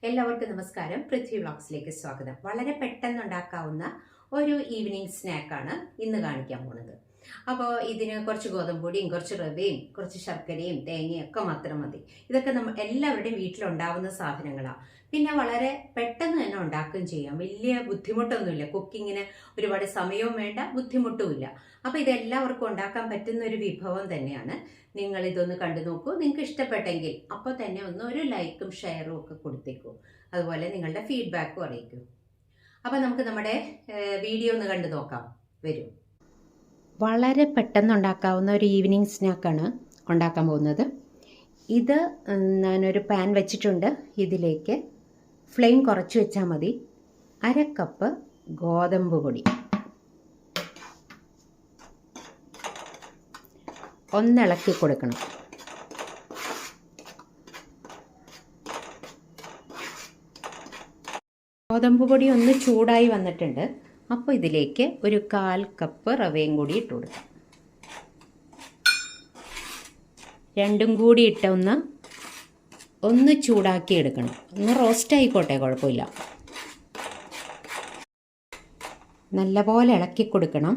എല്ലാവർക്കും നമസ്കാരം. പൃഥ്വി വ്ളോഗ്സിലേക്ക് സ്വാഗതം. വളരെ പെട്ടെന്ന് ഉണ്ടാക്കാവുന്ന ഒരു ഈവനിങ് സ്നാക്കാണ് ഇന്ന് കാണിക്കാൻ പോകുന്നത്. അപ്പോൾ ഇതിന് കുറച്ച് ഗോതമ്പൊടിയും കുറച്ച് റവയും കുറച്ച് ശർക്കരയും തേങ്ങയും ഒക്കെ മാത്രം മതി. ഇതൊക്കെ എല്ലാവരുടെയും വീട്ടിലുണ്ടാവുന്ന സാധനങ്ങളാണ്. പിന്നെ വളരെ പെട്ടെന്ന് തന്നെ ഉണ്ടാക്കുകയും ചെയ്യാം. വലിയ ബുദ്ധിമുട്ടൊന്നുമില്ല. കുക്കിങ്ങിന് ഒരുപാട് സമയവും വേണ്ട, ബുദ്ധിമുട്ടുമില്ല. അപ്പോൾ ഇതെല്ലാവർക്കും ഉണ്ടാക്കാൻ പറ്റുന്ന ഒരു വിഭവം തന്നെയാണ്. നിങ്ങൾ ഇതൊന്ന് കണ്ടു നോക്കൂ. നിങ്ങൾക്ക് ഇഷ്ടപ്പെട്ടെങ്കിൽ അപ്പോൾ തന്നെ ഒരു ലൈക്കും ഷെയറും ഒക്കെ കൊടുത്തേക്കൂ. അതുപോലെ നിങ്ങളുടെ ഫീഡ്ബാക്കും അറിയിക്കൂ. അപ്പോൾ നമുക്ക് നമ്മുടെ വീഡിയോ ഒന്ന് കണ്ടു നോക്കാം. വരൂ. വളരെ പെട്ടെന്ന് ഉണ്ടാക്കാവുന്ന ഒരു ഈവനിങ് സ്നാക്കാണ് ഉണ്ടാക്കാൻ പോകുന്നത്. ഇത് ഞാനൊരു പാൻ വെച്ചിട്ടുണ്ട്. ഇതിലേക്ക് ഫ്ലെയിം കുറച്ച് വെച്ചാൽ മതി. 1/2 കപ്പ് ഗോതമ്പ് പൊടി, ഒന്നിളക്കി കൊടുക്കണം. ഗോതമ്പ് പൊടി ഒന്ന് ചൂടായി വന്നിട്ടുണ്ട്. അപ്പോൾ ഇതിലേക്ക് ഒരു 1/4 കപ്പ് റവയും കൂടി ഇട്ട് കൊടുക്കാം. രണ്ടും കൂടി ഇട്ട് ഒന്ന് ചൂടാക്കി എടുക്കണം. ഒന്ന് റോസ്റ്റ് ആയിക്കോട്ടെ, കുഴപ്പമില്ല. നല്ലപോലെ ഇളക്കി കൊടുക്കണം.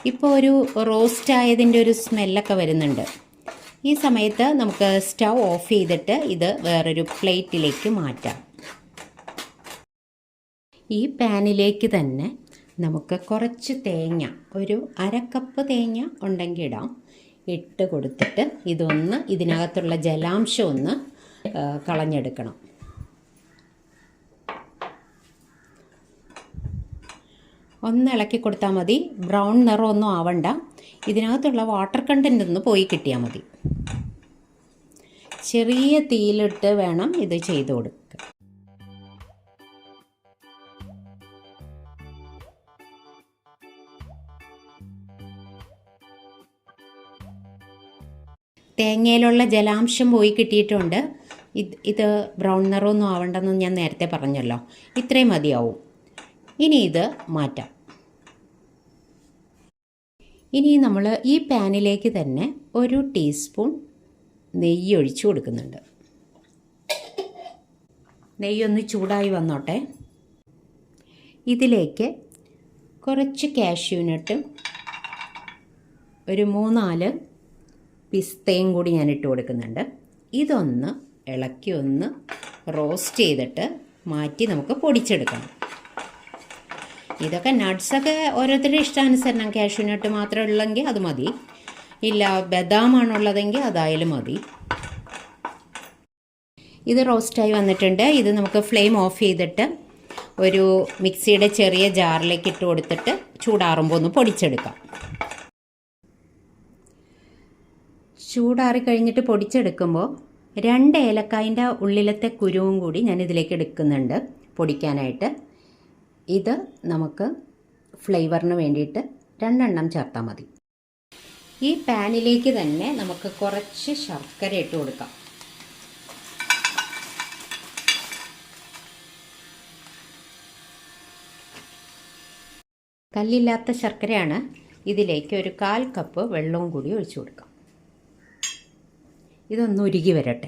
ഇപ്പോൾ ഒരു റോസ്റ്റ് ആയതിൻ്റെ ഒരു സ്മെല്ലൊക്കെ വരുന്നുണ്ട്. ഈ സമയത്ത് നമുക്ക് സ്റ്റൗ ഓഫ് ചെയ്തിട്ട് ഇത് വേറൊരു പ്ലേറ്റിലേക്ക് മാറ്റാം. ഈ പാനിലേക്ക് തന്നെ നമുക്ക് കുറച്ച് തേങ്ങ, ഒരു 1/2 കപ്പ് തേങ്ങ ഉണ്ടെങ്കിൽ ഇടാം, ഇട്ട് കൊടുത്തിട്ട് ഇതിനകത്തുള്ള ജലാംശം ഒന്ന് കളഞ്ഞെടുക്കണം. ഒന്ന് ഇളക്കി കൊടുത്താൽ മതി. ബ്രൗൺ നിറമൊന്നും ആവണ്ട. ഇതിനകത്തുള്ള വാട്ടർ കണ്ടൻ്റ് ഒന്ന് പോയി കിട്ടിയാൽ മതി. ചെറിയ തീയിലിട്ട് വേണം ഇത് ചെയ്ത് കൊടുക്കുക. തേങ്ങയിലുള്ള ജലാംശം പോയി കിട്ടിയിട്ടുണ്ട്. ഇത് ബ്രൗൺ നിറമൊന്നും ആവണ്ടെന്ന് ഞാൻ നേരത്തെ പറഞ്ഞല്ലോ. ഇത്രയും മതിയാവും. ഇനി ഇത് മാറ്റാം. ഇനി നമ്മൾ ഈ പാനിലേക്ക് തന്നെ 1 ടീസ്പൂൺ നെയ്യ് ഒഴിച്ചു കൊടുക്കുന്നുണ്ട്. നെയ്യൊന്ന് ചൂടായി വന്നോട്ടെ. ഇതിലേക്ക് കുറച്ച് കാഷ്യൂനട്ടും ഒരു 3-4 പിസ്തയും കൂടി ഞാൻ ഇട്ട് കൊടുക്കുന്നുണ്ട്. ഇതൊന്ന് ഇളക്കി ഒന്ന് റോസ്റ്റ് ചെയ്തിട്ട് മാറ്റി നമുക്ക് പൊടിച്ചെടുക്കണം. ഇതൊക്കെ നട്ട്സൊക്കെ ഓരോരുത്തരുടെ ഇഷ്ടാനുസരണം. കാഷ്യൂനട്ട് മാത്രം ഉള്ളെങ്കിൽ അത് മതി, ഇല്ല ബദാമാണുള്ളതെങ്കിൽ അതായാലും മതി. ഇത് റോസ്റ്റായി വന്നിട്ടുണ്ട്. ഇത് നമുക്ക് ഫ്ലെയിം ഓഫ് ചെയ്തിട്ട് ഒരു മിക്സിയുടെ ചെറിയ ജാറിലേക്ക് ഇട്ട് കൊടുത്തിട്ട് ചൂടാറുമ്പോൾ ഒന്ന് പൊടിച്ചെടുക്കാം. ചൂടാറി കഴിഞ്ഞിട്ട് പൊടിച്ചെടുക്കുമ്പോൾ 2 ഏലക്കായിൻ്റെ ഉള്ളിലത്തെ കുരുവും കൂടി ഞാൻ ഇതിലേക്ക് എടുക്കുന്നുണ്ട് പൊടിക്കാനായിട്ട്. ഇത് നമുക്ക് ഫ്ലേവറിന് വേണ്ടിയിട്ട് 2 എണ്ണം ചേർത്താൽ മതി. ഈ പാനിലേക്ക് തന്നെ നമുക്ക് കുറച്ച് ശർക്കര ഇട്ട് കൊടുക്കാം. കല്ലില്ലാത്ത ശർക്കരയാണ്. ഇതിലേക്ക് ഒരു 1/4 കപ്പ് വെള്ളവും കൂടി ഒഴിച്ചു കൊടുക്കാം. ഇതൊന്ന് ഉരുകി വരട്ടെ.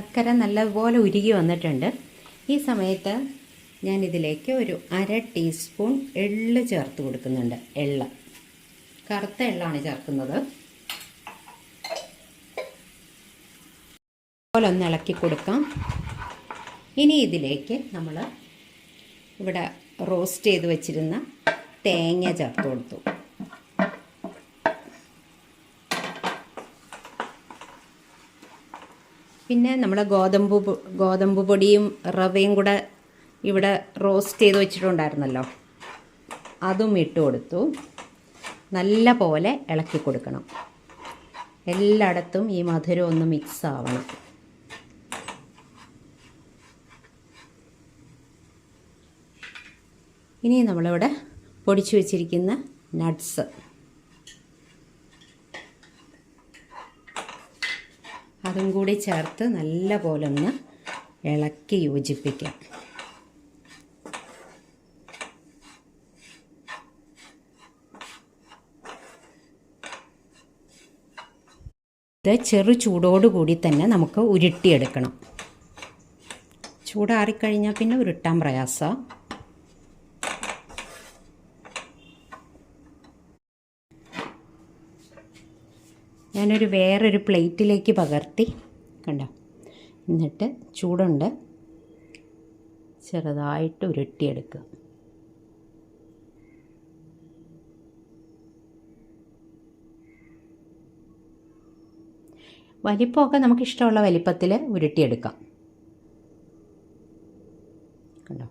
ശർക്കര നല്ലപോലെ ഉരുകി വന്നിട്ടുണ്ട്. ഈ സമയത്ത് ഞാൻ ഇതിലേക്ക് ഒരു 1/2 ടീസ്പൂൺ എള്ള് ചേർത്ത് കൊടുക്കുന്നുണ്ട്. കറുത്ത എള്ളാണ് ചേർക്കുന്നത്. അതുപോലെ ഒന്ന് ഇളക്കി കൊടുക്കാം. ഇനി ഇതിലേക്ക് നമ്മൾ ഇവിടെ റോസ്റ്റ് ചെയ്ത് വെച്ചിരുന്ന തേങ്ങ ചേർത്ത് കൊടുത്തു. പിന്നെ നമ്മൾ ഗോതമ്പ് പൊടിയും റവയും കൂടെ ഇവിടെ റോസ്റ്റ് ചെയ്ത് വെച്ചിട്ടുണ്ടായിരുന്നല്ലോ, അതും ഇട്ട് കൊടുത്തു. നല്ല പോലെ ഇളക്കി കൊടുക്കണം. എല്ലായിടത്തും ഈ മധുരം ഒന്ന് മിക്സ് ആവണം. ഇനി നമ്മളിവിടെ പൊടിച്ചു വെച്ചിരിക്കുന്ന നട്ട്സ് അതും കൂടി ചേർത്ത് നല്ല പോലെ ഒന്ന് ഇളക്കി യോജിപ്പിക്കാം. ഇത് ചെറു ചൂടോടുകൂടി തന്നെ നമുക്ക് ഉരുട്ടിയെടുക്കണം. ചൂടാറിക്കഴിഞ്ഞാൽ പിന്നെ ഉരുട്ടാൻ പ്രയാസം. ഞാനൊരു വേറൊരു പ്ലേറ്റിലേക്ക് പകർത്തി കണ്ടോ, എന്നിട്ട് ചൂടുണ്ട് ചെറുതായിട്ട് ഉരുട്ടിയെടുക്കുക. വലിപ്പമൊക്കെ നമുക്ക് ഇഷ്ടമുള്ള വലിപ്പത്തിൽ ഉരുട്ടിയെടുക്കാം. കണ്ടോ,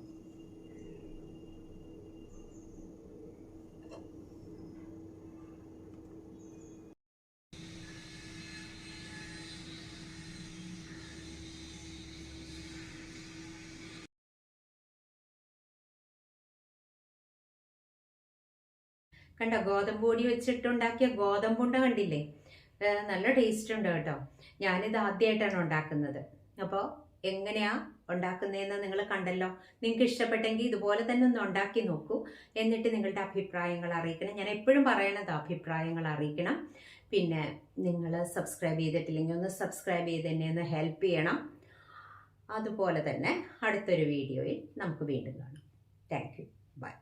കണ്ടോ ഗോതമ്പ് പൊടി വെച്ചിട്ടുണ്ടാക്കിയ ഗോതമ്പുണ്ട കണ്ടില്ലേ? നല്ല ടേസ്റ്റ് ഉണ്ട് കേട്ടോ. ഞാനിത് ആദ്യമായിട്ടാണ് ഉണ്ടാക്കുന്നത്. അപ്പോൾ എങ്ങനെയാ ഉണ്ടാക്കുന്നതെന്ന് നിങ്ങൾ കണ്ടല്ലോ. നിങ്ങൾക്ക് ഇഷ്ടപ്പെട്ടെങ്കിൽ ഇതുപോലെ തന്നെ ഒന്ന് ഉണ്ടാക്കി നോക്കൂ. എന്നിട്ട് നിങ്ങളുടെ അഭിപ്രായങ്ങൾ അറിയിക്കണം. ഞാൻ എപ്പോഴും പറയണത് അഭിപ്രായങ്ങൾ അറിയിക്കണം. പിന്നെ നിങ്ങൾ സബ്സ്ക്രൈബ് ചെയ്തിട്ടില്ലെങ്കിൽ ഒന്ന് സബ്സ്ക്രൈബ് ചെയ്ത് എന്നെ ഒന്ന് ഹെൽപ്പ് ചെയ്യണം. അതുപോലെ തന്നെ അടുത്തൊരു വീഡിയോയിൽ നമുക്ക് വീണ്ടും കാണാം. Thank you. ബൈ.